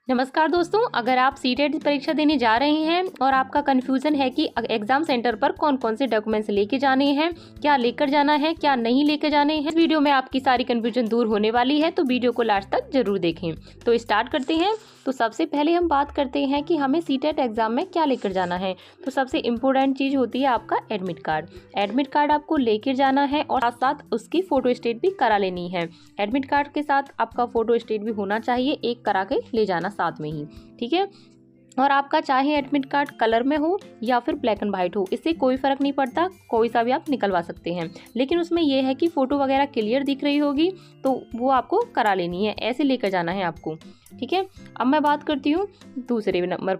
नमस्कार दोस्तों, अगर आप सीटेट परीक्षा देने जा रहे हैं और आपका कन्फ्यूज़न है कि एग्ज़ाम सेंटर पर कौन कौन से डॉक्यूमेंट्स लेके जाने हैं, क्या लेकर जाना है, क्या नहीं लेकर जाने हैं, इस वीडियो में आपकी सारी कन्फ्यूजन दूर होने वाली है, तो वीडियो को लास्ट तक जरूर देखें। तो स्टार्ट करते हैं। तो सबसे पहले हम बात करते हैं कि हमें सीटेट एग्ज़ाम में क्या लेकर जाना है। तो सबसे इम्पोर्टेंट चीज़ होती है आपका एडमिट कार्ड। एडमिट कार्ड आपको लेकर जाना है और साथ साथ उसकी फ़ोटो स्टेट भी करा लेनी है। एडमिट कार्ड के साथ आपका फ़ोटो स्टेट भी होना चाहिए, एक करा के ले जाना साथ में ही, ठीक है। और आपका चाहे एडमिट कार्ड कलर में हो या फिर ब्लैक एंड वाइट हो, इससे कोई फ़र्क नहीं पड़ता, कोई सा भी आप निकलवा सकते हैं। लेकिन उसमें यह है कि फ़ोटो वगैरह क्लियर दिख रही होगी तो वो आपको करा लेनी है, ऐसे लेकर जाना है आपको, ठीक है। अब मैं बात करती हूँ दूसरे नंबर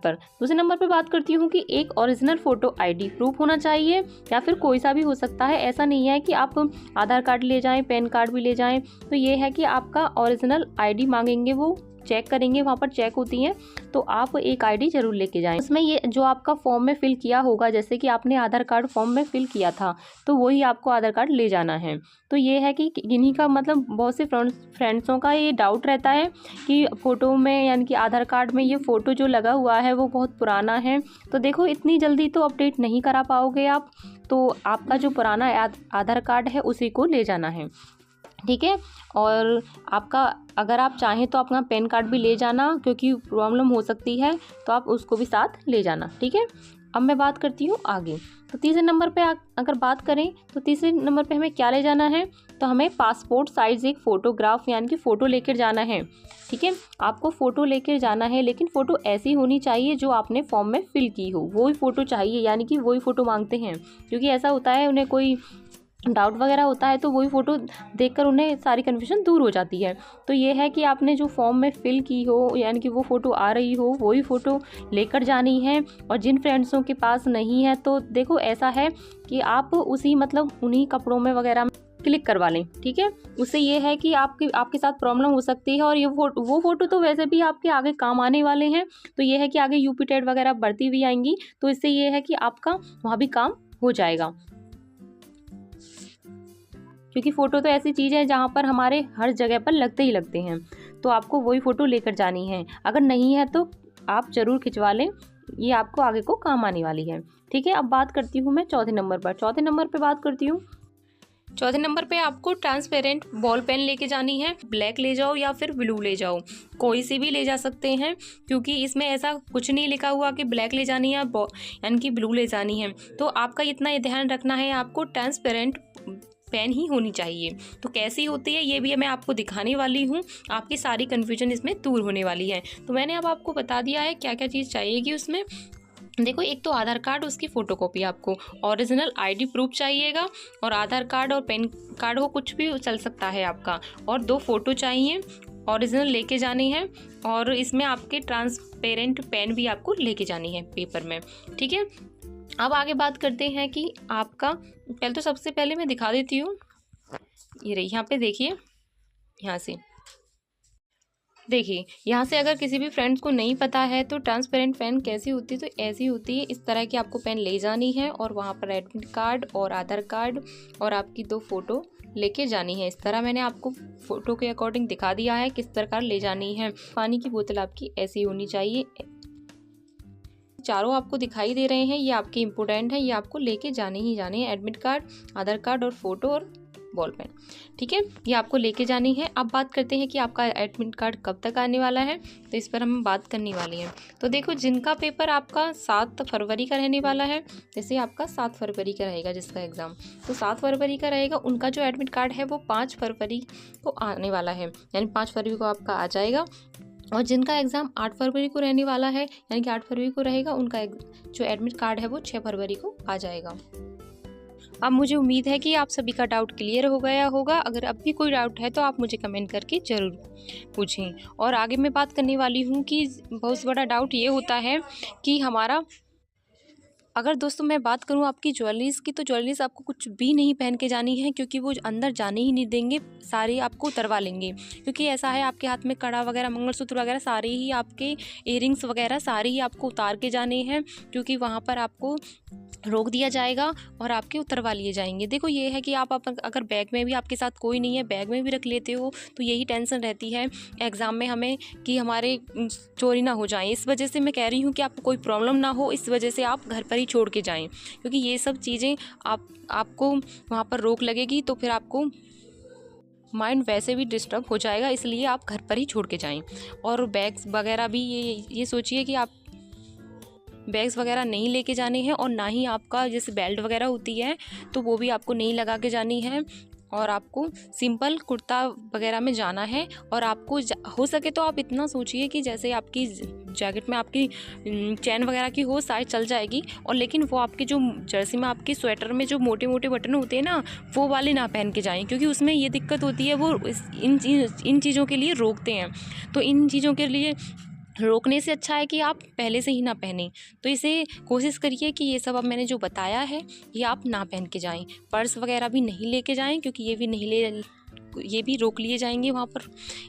पर बात करती हूँ कि एक ओरिजिनल फ़ोटो आईडी प्रूफ होना चाहिए या फिर कोई सा भी हो सकता है। ऐसा नहीं है कि आप आधार कार्ड ले जाएं, पैन कार्ड भी ले जाएं। तो ये है कि आपका ओरिजिनल आईडी मांगेंगे, वो चेक करेंगे, वहाँ पर चेक होती हैं, तो आप एक आईडी जरूर लेके जाएं। उसमें ये जो आपका फॉर्म में फिल किया होगा, जैसे कि आपने आधार कार्ड फॉर्म में फिल किया था, तो वही आपको आधार कार्ड ले जाना है। तो ये है कि इन्हीं का मतलब बहुत से फ्रेंड्सों का ये डाउट रहता है कि फ़ोटो में यानी कि आधार कार्ड में ये फ़ोटो जो लगा हुआ है वो बहुत पुराना है। तो देखो, इतनी जल्दी तो अपडेट नहीं करा पाओगे आप, तो आपका जो पुराना आधार कार्ड है उसी को ले जाना है, ठीक है। और आपका अगर आप चाहें तो अपना पैन कार्ड भी ले जाना, क्योंकि प्रॉब्लम हो सकती है, तो आप उसको भी साथ ले जाना, ठीक है। अब मैं बात करती हूँ आगे। तो तीसरे नंबर पे अगर बात करें तो तीसरे नंबर पे हमें क्या ले जाना है, तो हमें पासपोर्ट साइज़ एक फ़ोटोग्राफ यानी कि फ़ोटो लेकर जाना है, ठीक है। आपको फ़ोटो लेकर जाना है, लेकिन फ़ोटो ऐसी होनी चाहिए जो आपने फॉर्म में फिल की हो, वही फ़ोटो चाहिए, यानी कि वही फ़ोटो मांगते हैं। क्योंकि ऐसा होता है, उन्हें कोई डाउट वगैरह होता है तो वही फ़ोटो देखकर उन्हें सारी कन्फ्यूजन दूर हो जाती है। तो ये है कि आपने जो फॉर्म में फिल की हो, यानी कि वो फ़ोटो आ रही हो, वही फ़ोटो लेकर जानी है। और जिन फ्रेंड्सों के पास नहीं है, तो देखो ऐसा है कि आप उसी मतलब उन्हीं कपड़ों में वगैरह में क्लिक करवा लें, ठीक है। उससे ये है कि आपके साथ प्रॉब्लम हो सकती है। और ये वो फ़ोटो तो वैसे भी आपके आगे काम आने वाले हैं। तो ये है कि आगे यूपी टेट वगैरह बढ़ती हुई आएंगी, तो इससे ये है कि आपका वहाँ भी काम हो जाएगा। क्योंकि फ़ोटो तो ऐसी चीज़ है जहाँ पर हमारे हर जगह पर लगते ही लगते हैं, तो आपको वही फ़ोटो लेकर जानी है। अगर नहीं है तो आप ज़रूर खिंचवा लें, ये आपको आगे को काम आने वाली है, ठीक है। अब बात करती हूँ मैं चौथे नंबर पर बात करती हूँ। चौथे नंबर पे आपको ट्रांसपेरेंट बॉल पेन लेके जानी है। ब्लैक ले जाओ या फिर ब्लू ले जाओ, कोई सी भी ले जा सकते हैं, क्योंकि इसमें ऐसा कुछ नहीं लिखा हुआ कि ब्लैक ले जानी है यानी कि ब्लू ले जानी है। तो आपका इतना ये ध्यान रखना है, आपको ट्रांसपेरेंट पेन ही होनी चाहिए। तो कैसी होती है ये भी मैं आपको दिखाने वाली हूँ, आपकी सारी कन्फ्यूजन इसमें दूर होने वाली है। तो मैंने अब आपको बता दिया है क्या क्या चीज़ चाहिएगी उसमें। देखो, एक तो आधार कार्ड, उसकी फ़ोटोकॉपी, आपको ओरिजिनल आईडी प्रूफ चाहिएगा, और आधार कार्ड और पैन कार्ड हो, कुछ भी चल सकता है आपका, और 2 फ़ोटो चाहिए ओरिजिनल लेके जानी है। और इसमें आपके ट्रांसपेरेंट पेन भी आपको लेके जानी है पेपर में, ठीक है। अब आगे बात करते हैं कि आपका पहले तो सबसे पहले मैं दिखा देती हूँ, ये रही, यहाँ पे देखिए, यहाँ से देखिए, यहाँ से अगर किसी भी फ्रेंड्स को नहीं पता है तो ट्रांसपेरेंट पेन कैसी होती है, तो ऐसी होती है, इस तरह की आपको पेन ले जानी है, और वहाँ पर एडमिट कार्ड और आधार कार्ड और आपकी 2 फ़ोटो लेके जानी है। इस तरह मैंने आपको फ़ोटो के अकॉर्डिंग दिखा दिया है किस प्रकार ले जानी है। पानी की बोतल आपकी ऐसी होनी चाहिए। चारों आपको दिखाई दे रहे हैं, ये आपके इम्पोर्टेंट है, ये आपको लेके जाने ही जाने हैं। एडमिट कार्ड, आधार कार्ड और फ़ोटो और बॉल पेन, ठीक है, ये आपको लेके जानी है। अब बात करते हैं कि आपका एडमिट कार्ड कब तक आने वाला है, तो इस पर हम बात करने वाली हैं। तो देखो, जिनका पेपर आपका 7 फरवरी का रहने वाला है, जैसे आपका 7 फरवरी का रहेगा जिसका एग्ज़ाम, तो 7 फरवरी का रहेगा, उनका जो एडमिट कार्ड है वो 5 फरवरी को आने वाला है, यानी 5 फरवरी को आपका आ जाएगा। और जिनका एग्ज़ाम 8 फरवरी को रहने वाला है, यानी कि 8 फरवरी को रहेगा, उनका जो एडमिट कार्ड है वो 6 फरवरी को आ जाएगा। अब मुझे उम्मीद है कि आप सभी का डाउट क्लियर हो गया होगा। अगर अब भी कोई डाउट है तो आप मुझे कमेंट करके ज़रूर पूछें। और आगे मैं बात करने वाली हूँ कि बहुत बड़ा डाउट ये होता है कि हमारा, अगर दोस्तों मैं बात करूँ आपकी ज्वेलरीज़ की, तो ज्वेलरीज़ आपको कुछ भी नहीं पहन के जानी है, क्योंकि वो अंदर जाने ही नहीं देंगे, सारे आपको उतरवा लेंगे। क्योंकि ऐसा है, आपके हाथ में कड़ा वगैरह, मंगलसूत्र वगैरह सारे ही, आपके इयररिंग्स वगैरह सारे ही आपको उतार के जाने हैं, क्योंकि वहाँ पर आपको रोक दिया जाएगा और आपके उतरवा लिए जाएंगे। देखो ये है कि आप अगर बैग में भी आपके साथ कोई नहीं है, बैग में भी रख लेते हो, तो यही टेंशन रहती है एग्ज़ाम में हमें कि हमारे चोरी ना हो जाए। इस वजह से मैं कह रही हूँ कि आपको कोई प्रॉब्लम ना हो, इस वजह से आप घर पर ही छोड़ के जाएं, क्योंकि ये सब चीज़ें आपको वहाँ पर रोक लगेगी तो फिर आपको माइंड वैसे भी डिस्टर्ब हो जाएगा, इसलिए आप घर पर ही छोड़ के जाएं। और बैग्स वगैरह भी ये सोचिए कि आप बैग्स वगैरह नहीं लेके जाने हैं, और ना ही आपका जैसे बेल्ट वगैरह होती है तो वो भी आपको नहीं लगा के जानी है, और आपको सिंपल कुर्ता वगैरह में जाना है। और आपको हो सके तो आप इतना सोचिए कि जैसे आपकी जैकेट में आपकी चैन वगैरह की हो, शायद चल जाएगी, और लेकिन वो आपके जो जर्सी में आपके स्वेटर में जो मोटे मोटे बटन होते हैं ना, वो वाले ना पहन के जाएं, क्योंकि उसमें ये दिक्कत होती है, वो इन चीज़ों के लिए रोकते हैं। तो इन चीज़ों के लिए रोकने से अच्छा है कि आप पहले से ही ना पहने। तो इसे कोशिश करिए कि ये सब अब मैंने जो बताया है ये आप ना पहन के जाएं। पर्स वगैरह भी नहीं लेके जाएं, क्योंकि ये भी रोक लिए जाएंगे, वहाँ पर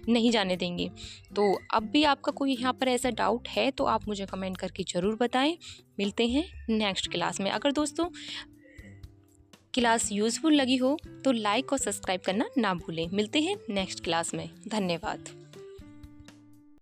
नहीं जाने देंगे। तो अब भी आपका कोई यहाँ पर ऐसा डाउट है तो आप मुझे कमेंट करके ज़रूर बताएं। मिलते हैं नेक्स्ट क्लास में। अगर दोस्तों क्लास यूज़फुल लगी हो तो लाइक और सब्सक्राइब करना ना भूलें। मिलते हैं नेक्स्ट क्लास में। धन्यवाद।